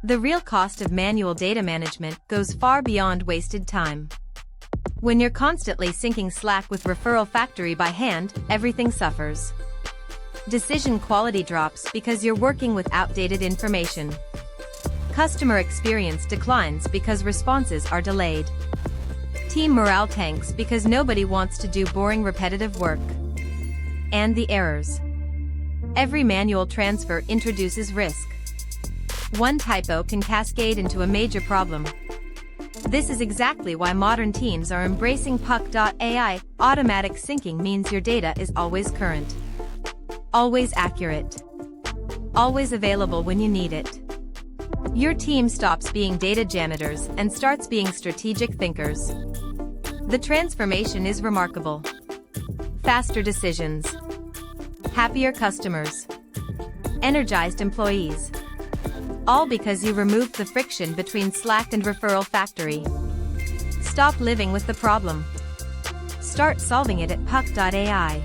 The real cost of manual data management goes far beyond wasted time. When you're constantly syncing Slack with Referral Factory by hand, everything suffers. Decision quality drops because you're working with outdated information. Customer experience declines because responses are delayed. Team morale tanks because nobody wants to do boring repetitive work. And the errors. Every manual transfer introduces risk. One typo can cascade into a major problem. This is exactly why modern teams are embracing puq.ai. Automatic syncing means your data is always current, always accurate, always available when you need it. Your team stops being data janitors and starts being strategic thinkers. The transformation is remarkable. Faster decisions, happier customers, energized employees. All because you removed the friction between Slack and Referral Factory. Stop living with the problem. Start solving it at puq.ai.